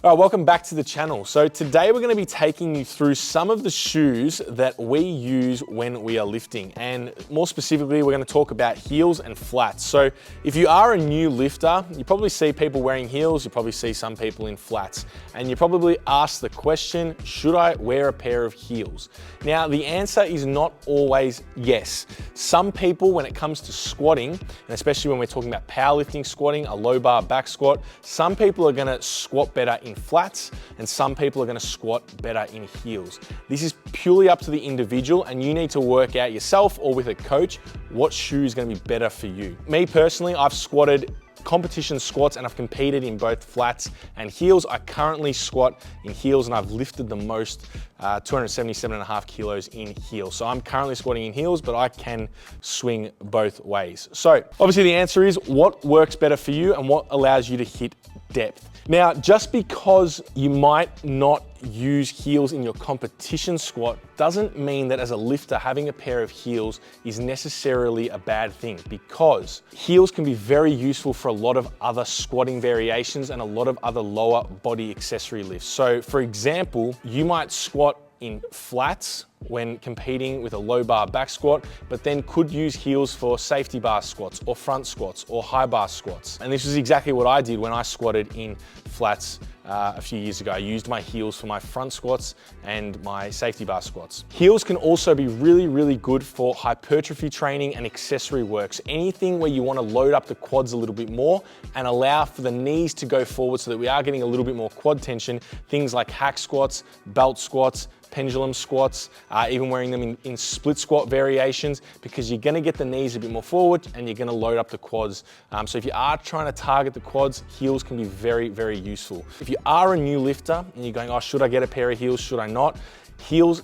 All right, welcome back to the channel. So today we're going to be taking you through some of the shoes that we use when we are lifting. And more specifically, we're going to talk about heels and flats. So if you are a new lifter, you probably see people wearing heels, you probably see some people in flats. And you probably ask the question, should I wear a pair of heels? Now, the answer is not always yes. Some people, when it comes to squatting, and especially when we're talking about powerlifting squatting, a low bar back squat, some people are going to squat better in flats and some people are going to squat better in heels. This is purely up to the individual and you need to work out yourself or with a coach what shoe is going to be better for you. Me personally, I've squatted competition squats and I've competed in both flats and heels. I currently squat in heels and I've lifted the most 277.5 kilos in heels. So I'm currently squatting in heels, but I can swing both ways. So obviously the answer is what works better for you and what allows you to hit depth. Now, just because you might not use heels in your competition squat doesn't mean that as a lifter, having a pair of heels is necessarily a bad thing, because heels can be very useful for a lot of other squatting variations and a lot of other lower body accessory lifts. So for example, you might squat in flats when competing with a low bar back squat, but then could use heels for safety bar squats or front squats or high bar squats. And this is exactly what I did when I squatted in flats a few years ago. I used my heels for my front squats and my safety bar squats. Heels can also be really good for hypertrophy training and accessory work. So anything where you want to load up the quads a little bit more and allow for the knees to go forward so that we are getting a little bit more quad tension, things like hack squats, belt squats, pendulum squats, even wearing them in split squat variations, because you're gonna get the knees a bit more forward and you're gonna load up the quads. So if you are trying to target the quads, heels can be very useful. If you are a new lifter and you're going, oh, should I get a pair of heels, should I not? Heels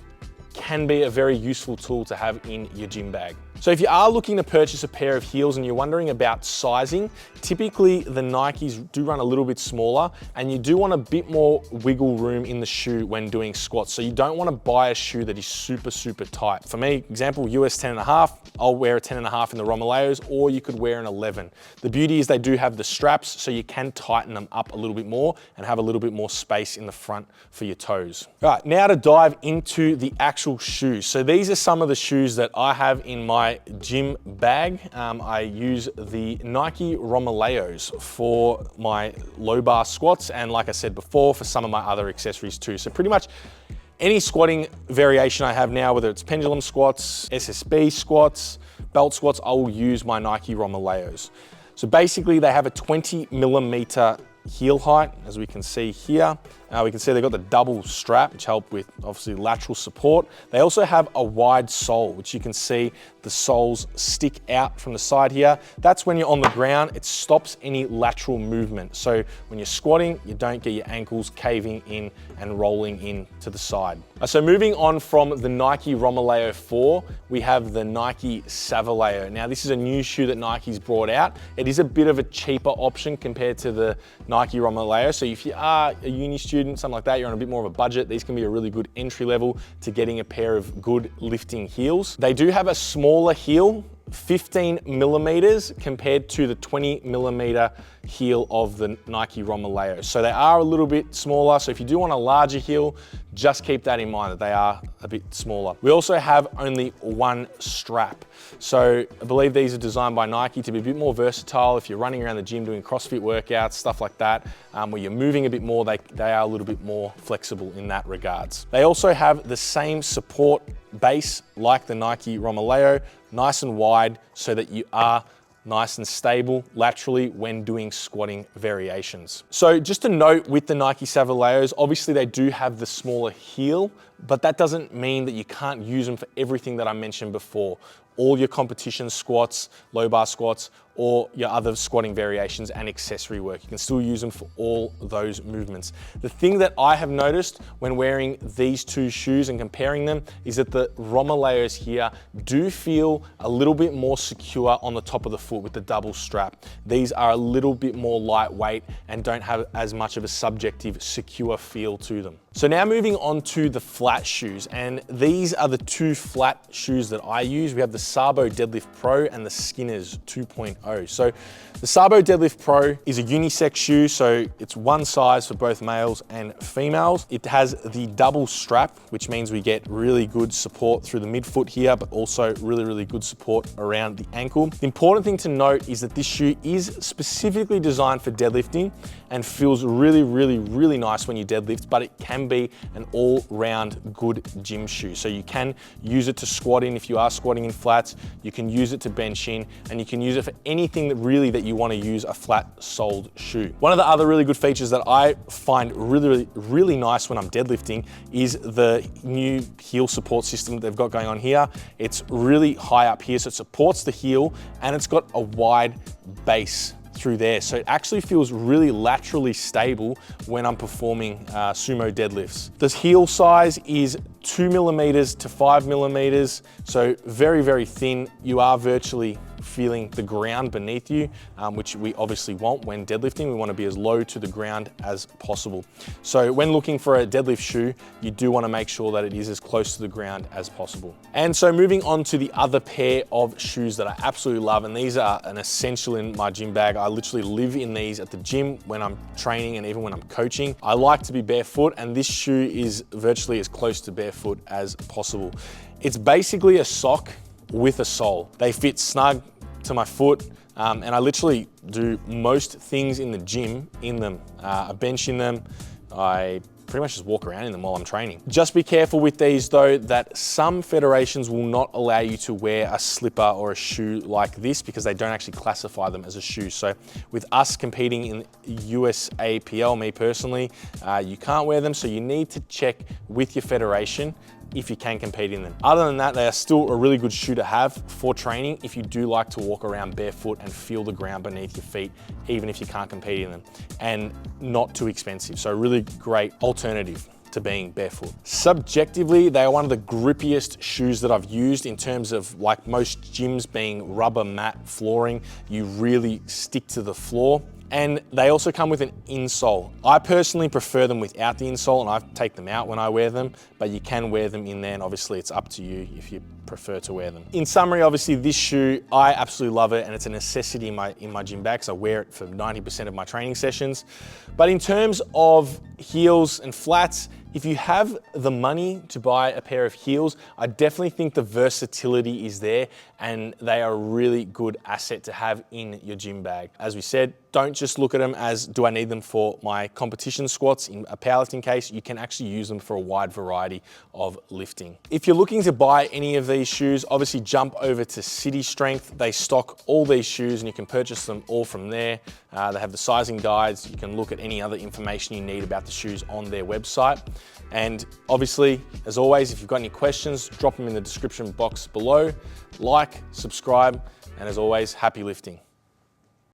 can be a very useful tool to have in your gym bag. So if you are looking to purchase a pair of heels and you're wondering about sizing, typically the Nikes do run a little bit smaller and you do want a bit more wiggle room in the shoe when doing squats. So you don't want to buy a shoe that is super tight. For me, example, US 10.5, I'll wear a 10.5 in the Romaleos, or you could wear an 11. The beauty is they do have the straps, so you can tighten them up a little bit more and have a little bit more space in the front for your toes. All right, now to dive into the actual shoes. So these are some of the shoes that I have in my gym bag. I use the Nike Romaleos for my low bar squats, and like I said before, for some of my other accessories too. So pretty much any squatting variation I have now, whether it's pendulum squats, SSB squats, belt squats, I will use my Nike Romaleos. So basically they have a 20 millimeter heel height, as we can see here. We can see they've got the double strap, which help with obviously lateral support. They also have a wide sole, which you can see the soles stick out from the side here. That's when you're on the ground, it stops any lateral movement. So when you're squatting, you don't get your ankles caving in and rolling in to the side. So moving on from the Nike Romaleo 4, we have the Nike Savaleo. Now this is a new shoe that Nike's brought out. It is a bit of a cheaper option compared to the Nike Romaleo. So if you are a uni student, something like that, you're on a bit more of a budget, these can be a really good entry level to getting a pair of good lifting heels. They do have a smaller heel, 15 millimeters compared to the 20 millimeter heel of the Nike Romaleo. So they are a little bit smaller. So if you do want a larger heel, just keep that in mind that they are a bit smaller. We also have only one strap. So I believe these are designed by Nike to be a bit more versatile. If you're running around the gym doing CrossFit workouts, stuff like that, where you're moving a bit more, they are a little bit more flexible in that regards. They also have the same support base like the Nike Romaleo, nice and wide so that you are nice and stable laterally when doing squatting variations. So just a note with the Nike Savaleos, obviously they do have the smaller heel, but that doesn't mean that you can't use them for everything that I mentioned before. All your competition squats, low bar squats, or your other squatting variations and accessory work. You can still use them for all those movements. The thing that I have noticed when wearing these two shoes and comparing them is that the Romaleos here do feel a little bit more secure on the top of the foot with the double strap. These are a little bit more lightweight and don't have as much of a subjective, secure feel to them. So now moving on to the flat shoes, and these are the two flat shoes that I use. We have the Sabo Deadlift Pro and the Skinners 2.0. 2.0. So the Sabo Deadlift Pro is a unisex shoe, so it's one size for both males and females. It has the double strap, which means we get really good support through the midfoot here, but also really, really good support around the ankle. The important thing to note is that this shoe is specifically designed for deadlifting and feels really, really, really nice when you deadlift, but it can be an all-round good gym shoe. So you can use it to squat in if you are squatting in flats, you can use it to bench in, and you can use it for anything that you want to use a flat-soled shoe. One of the other really good features that I find really nice when I'm deadlifting is the new heel support system that they've got going on here. It's really high up here, so it supports the heel, and it's got a wide base through there. So it actually feels really laterally stable when I'm performing sumo deadlifts. The heel size is 2 millimeters to 5 millimeters, so very, very thin. You are virtually feeling the ground beneath you, which we obviously want when deadlifting. We want to be as low to the ground as possible. So when looking for a deadlift shoe, you do want to make sure that it is as close to the ground as possible. And so moving on to the other pair of shoes that I absolutely love, and these are an essential in my gym bag. I literally live in these at the gym when I'm training and even when I'm coaching. I like to be barefoot, and this shoe is virtually as close to barefoot as possible. It's basically a sock with a sole. They fit snug to my foot, and I literally do most things in the gym in them. I bench in them, I pretty much just walk around in them while I'm training. Just be careful with these though, that some federations will not allow you to wear a slipper or a shoe like this because they don't actually classify them as a shoe. So with us competing in USAPL, me personally, you can't wear them, so you need to check with your federation if you can compete in them. Other than that, they are still a really good shoe to have for training if you do like to walk around barefoot and feel the ground beneath your feet, even if you can't compete in them, and not too expensive. So a really great alternative to being barefoot. Subjectively, they are one of the grippiest shoes that I've used in terms of, like most gyms being rubber mat flooring, you really stick to the floor. And they also come with an insole. I personally prefer them without the insole, and I take them out when I wear them, but you can wear them in there, and obviously it's up to you if you prefer to wear them. In summary, obviously this shoe, I absolutely love it, and it's a necessity in my gym bag, so I wear it for 90% of my training sessions. But in terms of heels and flats, if you have the money to buy a pair of heels, I definitely think the versatility is there, and they are a really good asset to have in your gym bag. As we said, don't just look at them as, do I need them for my competition squats? In a powerlifting case, you can actually use them for a wide variety of lifting. If you're looking to buy any of these shoes, obviously jump over to City Strength. They stock all these shoes and you can purchase them all from there. They have the sizing guides. You can look at any other information you need about the shoes on their website. And obviously, as always, if you've got any questions, drop them in the description box below. Like, subscribe, and as always, happy lifting.